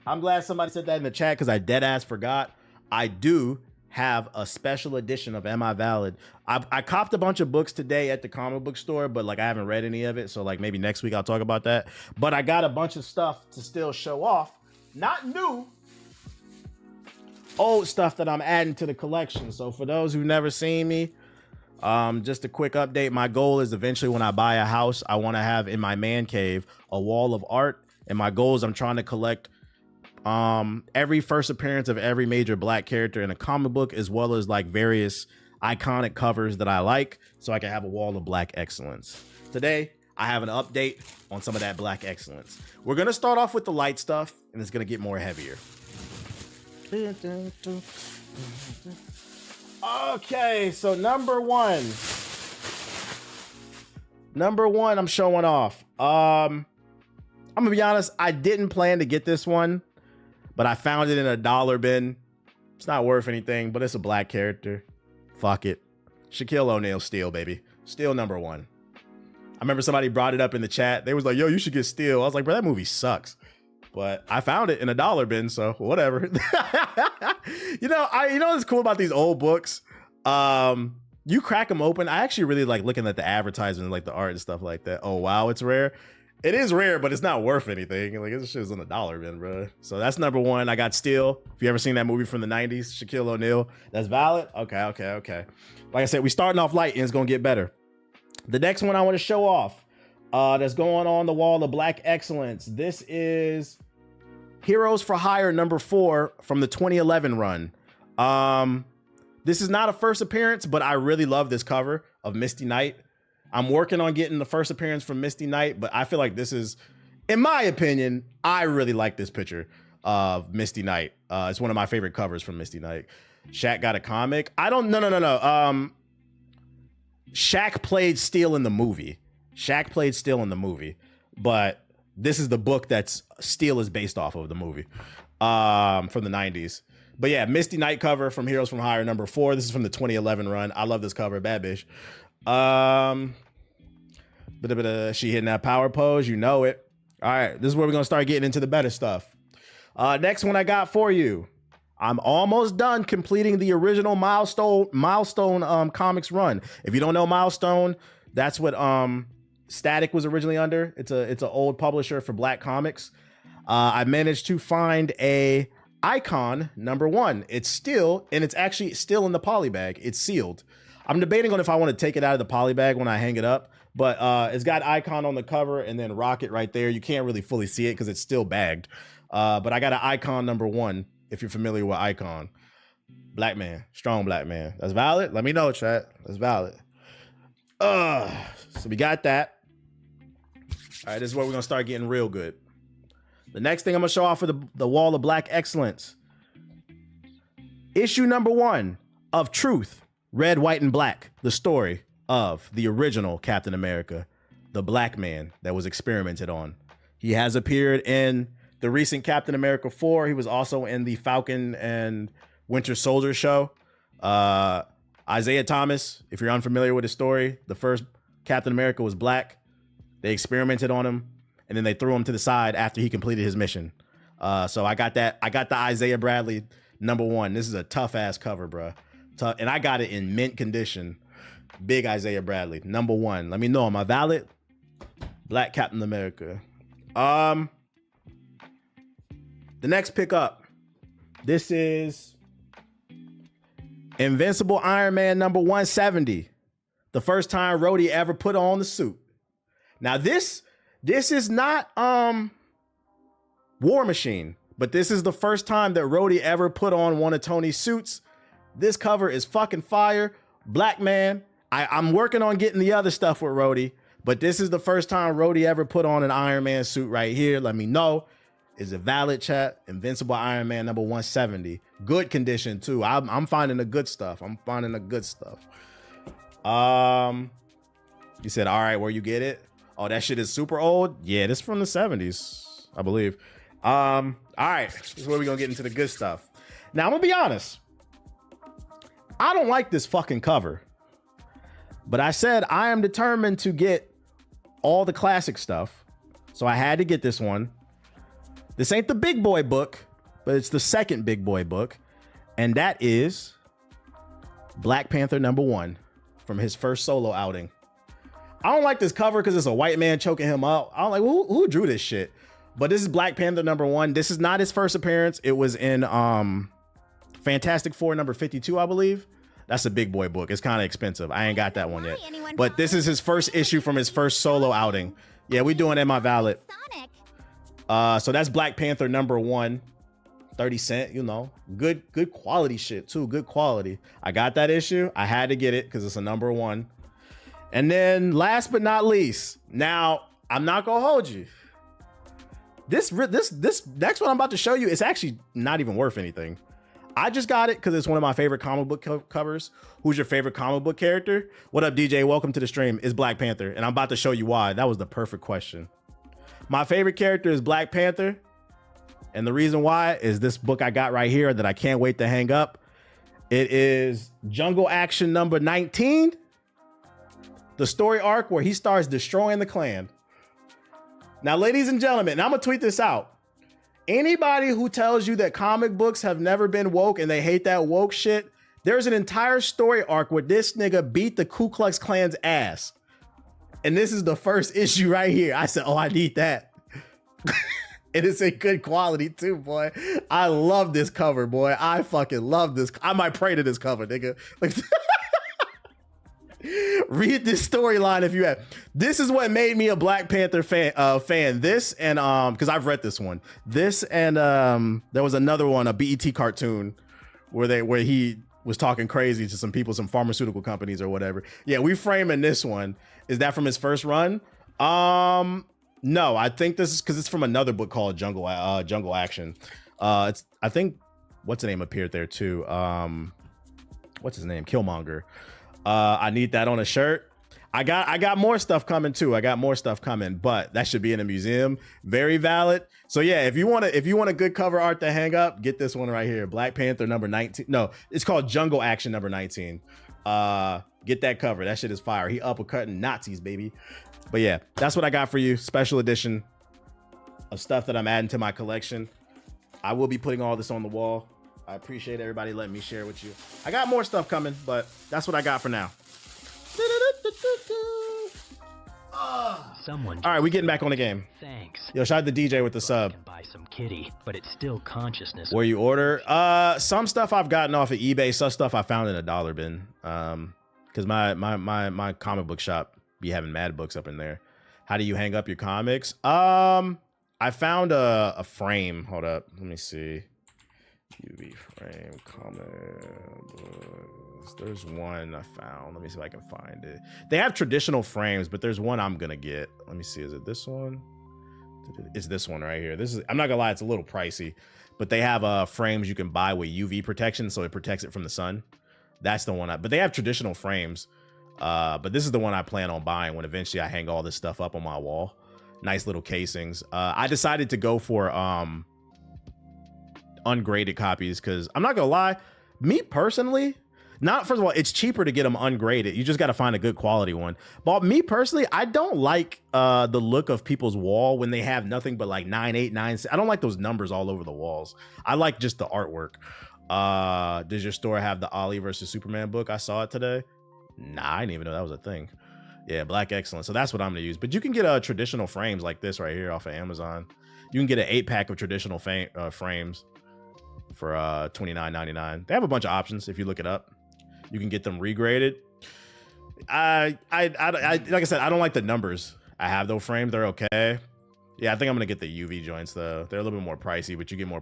I'm glad somebody said that in the chat because I dead ass forgot. I do have a special edition of Am I Valid? I copped a bunch of books today at the comic book store, but like I haven't read any of it. So like maybe next week I'll talk about that. But I got a bunch of stuff to still show off. Not new, old stuff that I'm adding to the collection. So for those who've never seen me, just a quick update. My goal is eventually when I buy a house, I want to have in my man cave a wall of art. And my goal is I'm trying to collect every first appearance of every major black character in a comic book, as well as like various iconic covers that I like, so I can have a wall of black excellence. Today, I have an update on some of that black excellence. We're gonna start off with the light stuff, and it's gonna get more heavier. Okay, so number one, I'm showing off. I'm gonna be honest, I didn't plan to get this one, but I found it in a dollar bin. It's not worth anything, but it's a black character. Fuck it. Shaquille O'Neal Steel, baby. Steel number one. I remember somebody brought it up in the chat. They was like, yo, you should get Steel. I was like, bro, that movie sucks. But I found it in a dollar bin, so whatever. you know what's cool about these old books? You crack them open. I actually really like looking at the advertisements, like the art and stuff like that. Oh, wow, it's rare. It is rare, but it's not worth anything. Like, this shit is in a dollar bin, bro. So that's number one. I got Steel. If you ever seen that movie from the 90s, Shaquille O'Neal, that's valid. Okay. Like I said, we starting off light and it's gonna get better. The next one I want to show off, that's going on the wall of black excellence. This is Heroes for Hire number 4 from the 2011 run. This is not a first appearance, but I really love this cover of Misty Knight. I'm working on getting the first appearance from Misty Knight, but I feel like this is, in my opinion, I really like this picture of Misty Knight. It's one of my favorite covers from Misty Knight. Shaq got a comic. No. Shaq played Steel in the movie. But this is the book that's Steel is based off of the movie from the 90s. But yeah, Misty Knight cover from Heroes from Hire number 4. This is from the 2011 run. I love this cover, bad bitch. She hitting that power pose, you know it. All right, this is where we're gonna start getting into the better stuff. Next one I got for you. I'm almost done completing the original Milestone comics run. If you don't know Milestone, that's what Static was originally under. It's an old publisher for black comics. I managed to find a Icon number 1. It's still, and it's actually still in the poly bag. It's sealed. I'm debating on if I want to take it out of the poly bag when I hang it up, but it's got Icon on the cover and then Rocket right there. You can't really fully see it because it's still bagged. But I got an Icon number 1, if you're familiar with Icon. Black man, strong black man. That's valid? Let me know, chat. That's valid. So we got that. All right, this is where we're going to start getting real good. The next thing I'm going to show off for the wall of black excellence. Issue number 1 of Truth. Red, White, and Black, the story of the original Captain America, the black man that was experimented on. He has appeared in the recent Captain America 4. He was also in the Falcon and Winter Soldier show. Isaiah Thomas, if you're unfamiliar with his story, the first Captain America was black. They experimented on him, and then they threw him to the side after he completed his mission. So I got that. I got the Isaiah Bradley number 1. This is a tough ass cover, bro. And I got it in mint condition. Big Isaiah Bradley, number 1. Let me know, am I valid? Black Captain America. The next pickup. This is Invincible Iron Man number 170. The first time Rhodey ever put on the suit. Now this is not War Machine, but this is the first time that Rhodey ever put on one of Tony's suits. This cover is fucking fire. Black man. I'm working on getting the other stuff with Rhodey, but this is the first time Rhodey ever put on an Iron Man suit right here. Let me know. Is it valid, chat? Invincible Iron Man number 170. Good condition too. I'm finding the good stuff. You said, all right, where you get it? Oh, that shit is super old? Yeah, this is from the 70s, I believe. All right, this is where we're gonna get into the good stuff. Now, I'm gonna be honest. I don't like this fucking cover, but I said I am determined to get all the classic stuff. So I had to get this one. This ain't the big boy book, but it's the second big boy book. And that is Black Panther #1 from his first solo outing. I don't like this cover because it's a white man choking him up. I don't like who drew this shit. But this is Black Panther #1. This is not his first appearance. It was in Fantastic Four #52, I believe. That's a big boy book. It's kind of expensive. I ain't got that one yet. But this is his first issue from his first solo outing. Yeah, we doing Am I Valid? So that's Black Panther #1. 30 cents, you know, good quality shit too. Good quality. I got that issue. I had to get it because it's a #1. And then last but not least, now I'm not gonna hold you. This next one I'm about to show you, it's actually not even worth anything. I just got it because it's one of my favorite comic book covers. Who's your favorite comic book character? What up, DJ? Welcome to the stream. It's Black Panther, and I'm about to show you why. That was the perfect question. My favorite character is Black Panther, and the reason why is this book I got right here that I can't wait to hang up. It is Jungle Action #19, the story arc where he starts destroying the Klan. Now, ladies and gentlemen, and I'm gonna tweet this out. Anybody who tells you that comic books have never been woke and they hate that woke shit, there's an entire story arc where this nigga beat the Ku Klux Klan's ass. And this is the first issue right here. I said, oh, I need that. And it's a good quality too, boy. I love this cover, boy. I fucking love this. I might pray to this cover, nigga. Like, read this storyline if you have. This is what made me a Black Panther fan. This and because I've read this one. This and there was another one, a BET cartoon, where he was talking crazy to some people, some pharmaceutical companies or whatever. Yeah, we framing this one. Is that from his first run? No, I think this is because it's from another book called Jungle Action. I think what's the name appeared there too. What's his name? Killmonger. I need that on a shirt. I got more stuff coming too. I got more stuff coming, but that should be in a museum. Very valid. So yeah, if you want a good cover art to hang up, get this one right here. Black Panther #19. No, it's called Jungle Action #19. Get that cover. That shit is fire. He uppercutting Nazis, baby. But yeah, that's what I got for you. Special edition of stuff that I'm adding to my collection. I will be putting all this on the wall. I appreciate everybody letting me share with you. I got more stuff coming, but that's what I got for now. Someone. All right, we getting back on the game. Thanks. Yo, shout out to DJ with the sub. Can buy some kitty, but it's still consciousness. Where you order? Some stuff I've gotten off of eBay. Some stuff I found in a dollar bin. Because my comic book shop be having mad books up in there. How do you hang up your comics? I found a frame. Hold up, let me see. UV frame comic books. There's one I found. Let me see if I can find it. They have traditional frames, but there's one I'm gonna get. Let me see. Is it this one? It's this one right here. This is. I'm not gonna lie. It's a little pricey, but they have frames you can buy with UV protection, so it protects it from the sun. That's the one. But they have traditional frames. But this is the one I plan on buying when eventually I hang all this stuff up on my wall. Nice little casings. I decided to go for ungraded copies because I'm not gonna lie, me personally, not first of all, it's cheaper to get them ungraded. You just got to find a good quality one. But me personally, I don't like the look of people's wall when they have nothing but like 989. I don't like those numbers all over the walls. I like just the artwork. Does your store have the Ali versus Superman book? I saw it today. Nah, I didn't even know that was a thing. Yeah, Black Excellence. So that's what I'm gonna use. But you can get traditional frames like this right here off of Amazon. You can get an 8-pack of traditional frames for $29.99. They have a bunch of options if you look it up. You can get them regraded. I like I said, I don't like the numbers. I have those frames. They're okay. Yeah, I think I'm gonna get the UV joints though. They're a little bit more pricey, but you get more